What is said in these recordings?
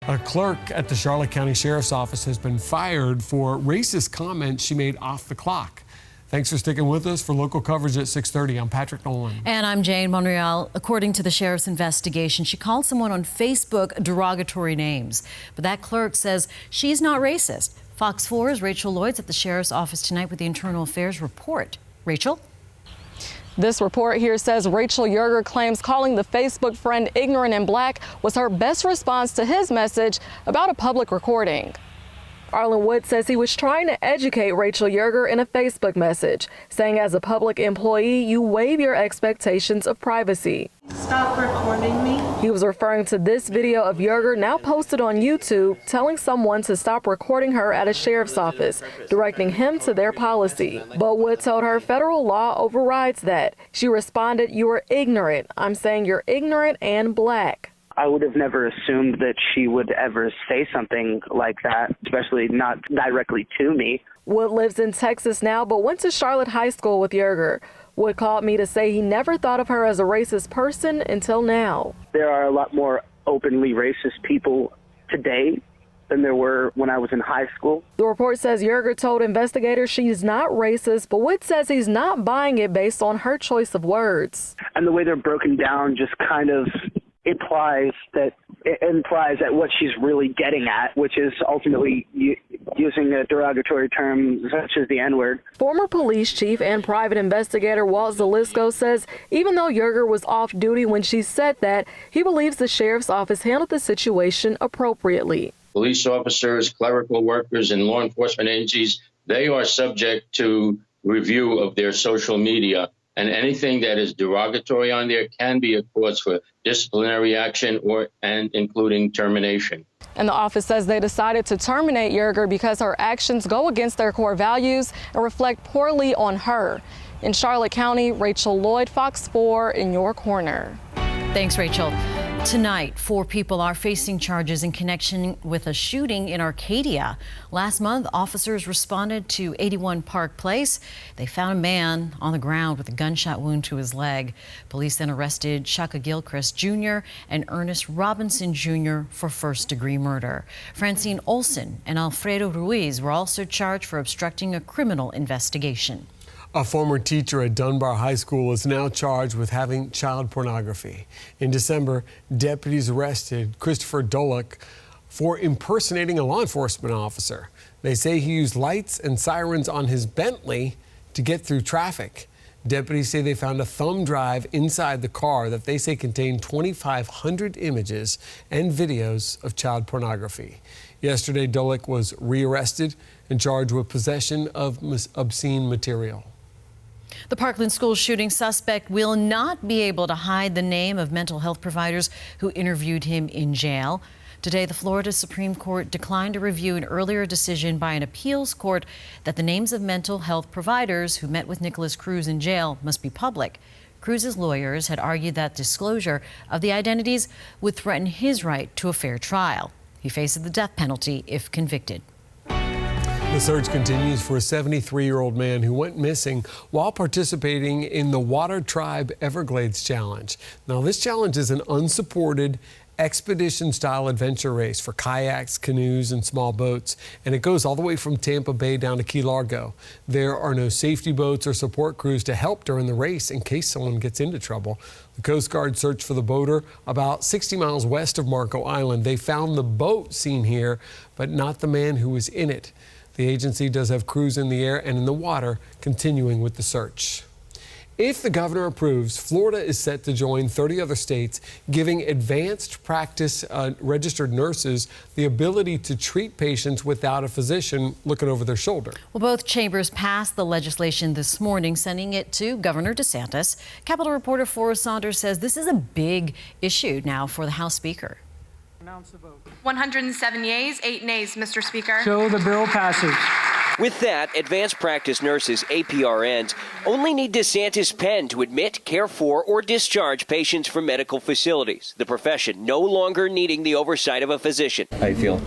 A clerk at the Charlotte County Sheriff's Office has been fired for racist comments she made off the clock. Thanks for sticking with us. For local coverage at 6:30, I'm Patrick Nolan. And I'm Jane Monreal. According to the sheriff's investigation, she called someone on Facebook derogatory names. But that clerk says she's not racist. Fox 4's Rachel Lloyd's at the sheriff's office tonight with the Internal Affairs report. Rachel? This report here says Rachel Yerger claims calling the Facebook friend ignorant and black was her best response to his message about a public recording. Arlen Wood says he was trying to educate Rachel Yerger in a Facebook message, saying as a public employee, you waive your expectations of privacy. Stop recording me. He was referring to this video of Yerger now posted on YouTube, telling someone to stop recording her at a sheriff's office, directing him to their policy. But Wood told her federal law overrides that. She responded, "You are ignorant. I'm saying you're ignorant and black." I would have never assumed that she would ever say something like that, especially not directly to me. Wood lives in Texas now, but went to Charlotte High School with Yerger. Wood called me to say he never thought of her as a racist person until now. There are a lot more openly racist people today than there were when I was in high school. The report says Yerger told investigators she's not racist, but Wood says he's not buying it based on her choice of words. And the way they're broken down just kind of implies that what she's really getting at, which is ultimately using a derogatory term such as the N-word. Former police chief and private investigator Walt Zalisco says even though Yerger was off duty when she said that, he believes the sheriff's office handled the situation appropriately. Police officers, clerical workers, and law enforcement agencies, they are subject to review of their social media. And anything that is derogatory on there can be a cause for disciplinary action and including termination. And the office says they decided to terminate Yerger because her actions go against their core values and reflect poorly on her. In Charlotte County, Rachel Lloyd, Fox 4 in your corner. Thanks, Rachel. Tonight, 4 people are facing charges in connection with a shooting in Arcadia. Last month, officers responded to 81 Park Place. They found a man on the ground with a gunshot wound to his leg. Police then arrested Shaka Gilchrist Jr. and Ernest Robinson Jr. for first-degree murder. Francine Olson and Alfredo Ruiz were also charged for obstructing a criminal investigation. A former teacher at Dunbar High School is now charged with having child pornography. In December, deputies arrested Christopher Dolick for impersonating a law enforcement officer. They say he used lights and sirens on his Bentley to get through traffic. Deputies say they found a thumb drive inside the car that they say contained 2,500 images and videos of child pornography. Yesterday, Dolick was rearrested and charged with possession of obscene material. The Parkland school shooting suspect will not be able to hide the name of mental health providers who interviewed him in jail. Today, the Florida Supreme Court declined to review an earlier decision by an appeals court that the names of mental health providers who met with Nicholas Cruz in jail must be public. Cruz's lawyers had argued that disclosure of the identities would threaten his right to a fair trial. He faces the death penalty if convicted. The search continues for a 73-year-old man who went missing while participating in the Water Tribe Everglades Challenge. Now, this challenge is an unsupported expedition-style adventure race for kayaks, canoes, and small boats, and it goes all the way from Tampa Bay down to Key Largo. There are no safety boats or support crews to help during the race in case someone gets into trouble. The Coast Guard searched for the boater about 60 miles west of Marco Island. They found the boat seen here, but not the man who was in it. The agency does have crews in the air and in the water continuing with the search. If the governor approves, Florida is set to join 30 other states, giving advanced practice registered nurses the ability to treat patients without a physician looking over their shoulder. Well, both chambers passed the legislation this morning, sending it to Governor DeSantis. Capitol reporter Forrest Saunders says this is a big issue now for the House Speaker. Announce the vote. 107 yeas, 8 nays, Mr. Speaker. Show the bill passes. With that, advanced practice nurses, APRNs, only need DeSantis' pen to admit, care for, or discharge patients from medical facilities. The profession no longer needing the oversight of a physician. How you feel?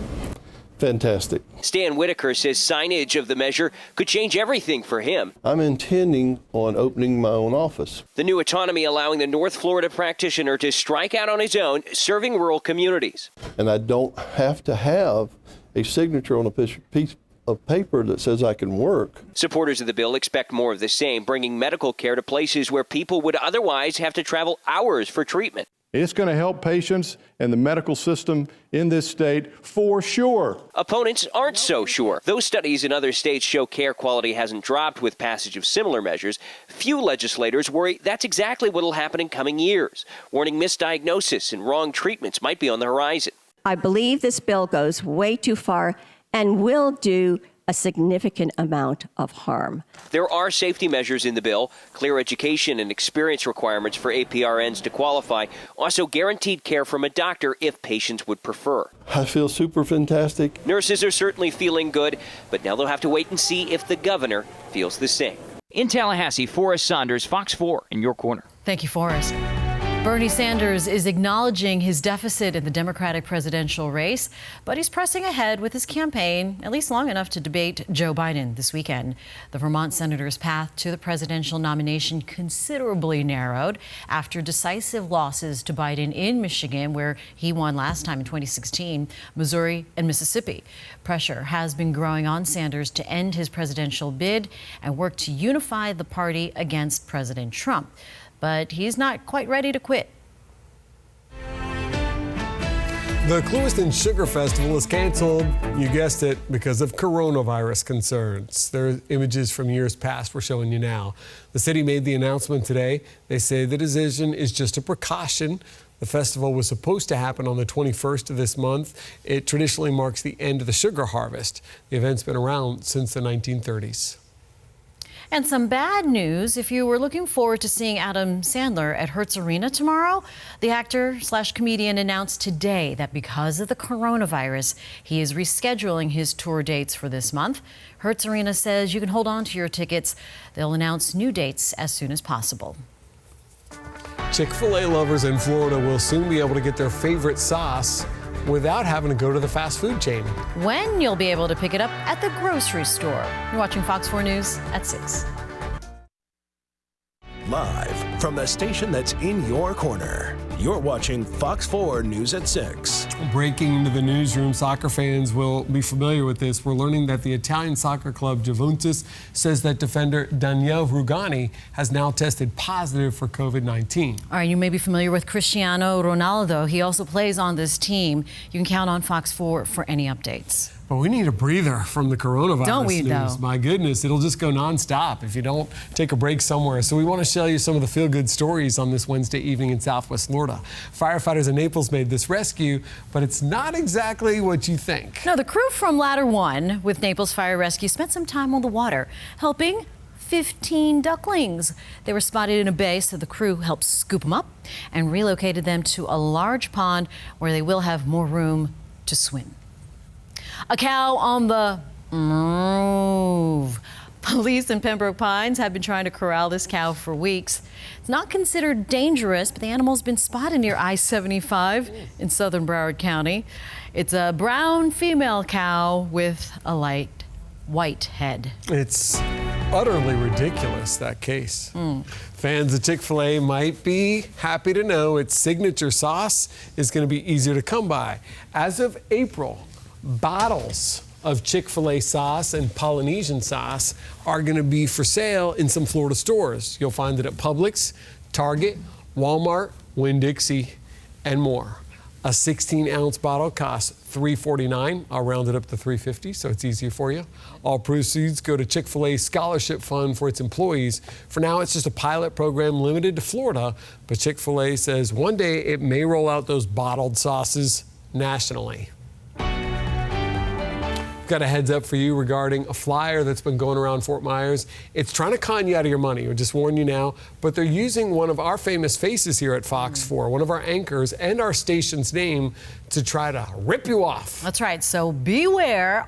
fantastic. Stan Whitaker says signage of the measure could change everything for him. I'm intending on opening my own office. The new autonomy allowing the North Florida practitioner to strike out on his own, serving rural communities. And I don't have to have a signature on a piece of paper that says I can work. Supporters of the bill expect more of the same, bringing medical care to places where people would otherwise have to travel hours for treatment. It's going to help patients and the medical system in this state for sure. Opponents aren't so sure. Those studies in other states show care quality hasn't dropped with passage of similar measures. Few legislators worry that's exactly what will happen in coming years, warning misdiagnosis and wrong treatments might be on the horizon. I believe this bill goes way too far and will do a significant amount of harm. There are safety measures in the bill, clear education and experience requirements for APRNs to qualify, also guaranteed care from a doctor if patients would prefer. I feel super fantastic. Nurses are certainly feeling good, but now they'll have to wait and see if the governor feels the same. In Tallahassee, Forrest Saunders, Fox 4 in your corner. Thank you, Forrest. Bernie Sanders is acknowledging his deficit in the Democratic presidential race, but he's pressing ahead with his campaign, at least long enough to debate Joe Biden this weekend. The Vermont senator's path to the presidential nomination considerably narrowed after decisive losses to Biden in Michigan, where he won last time in 2016, Missouri, and Mississippi. Pressure has been growing on Sanders to end his presidential bid and work to unify the party against President Trump. But he's not quite ready to quit. The Clewiston Sugar Festival is canceled, you guessed it, because of coronavirus concerns. There are images from years past we're showing you now. The city made the announcement today. They say the decision is just a precaution. The festival was supposed to happen on the 21st of this month. It traditionally marks the end of the sugar harvest. The event's been around since the 1930s. And some bad news if you were looking forward to seeing Adam Sandler at Hertz Arena tomorrow. The actor/comedian announced today that because of the coronavirus, he is rescheduling his tour dates for this month. Hertz Arena says you can hold on to your tickets. They'll announce new dates as soon as possible. Chick-fil-A lovers in Florida will soon be able to get their favorite sauce without having to go to the fast food chain. When you'll be able to pick it up at the grocery store. You're watching Fox 4 News at 6. Live from the station that's in your corner. You're watching Fox 4 News at 6. Breaking into the newsroom, soccer fans will be familiar with this. We're learning that the Italian soccer club Juventus says that defender Daniele Rugani has now tested positive for COVID-19. All right, you may be familiar with Cristiano Ronaldo. He also plays on this team. You can count on Fox 4 for any updates. But we need a breather from the coronavirus Don't we, news. though? My goodness, it'll just go nonstop if you don't take a break somewhere. So we want to show you some of the feel-good stories on this Wednesday evening in Southwest Florida. Firefighters in Naples made this rescue, but it's not exactly what you think. No, the crew from Ladder 1 with Naples Fire Rescue spent some time on the water, helping 15 ducklings. They were spotted in a bay, so the crew helped scoop them up and relocated them to a large pond where they will have more room to swim. A cow on the move. Police in Pembroke Pines have been trying to corral this cow for weeks. It's not considered dangerous, but the animal's been spotted near I-75 in southern Broward County. It's a brown female cow with a light white head. It's utterly ridiculous, that case. Fans of Chick-fil-A might be happy to know its signature sauce is going to be easier to come by. As of April, bottles of Chick-fil-A sauce and Polynesian sauce are going to be for sale in some Florida stores. You'll find it at Publix, Target, Walmart, Winn-Dixie, and more. A 16-ounce bottle costs $3.49. I'll round it up to $3.50 so it's easier for you. All proceeds go to Chick-fil-A's scholarship fund for its employees. For now, it's just a pilot program limited to Florida, but Chick-fil-A says one day it may roll out those bottled sauces nationally. Got a heads up for you regarding a flyer that's been going around Fort Myers. It's trying to con you out of your money. We'll just warn you now. But they're using one of our famous faces here at Fox 4, one of our anchors and our station's name to try to rip you off. That's right. So beware.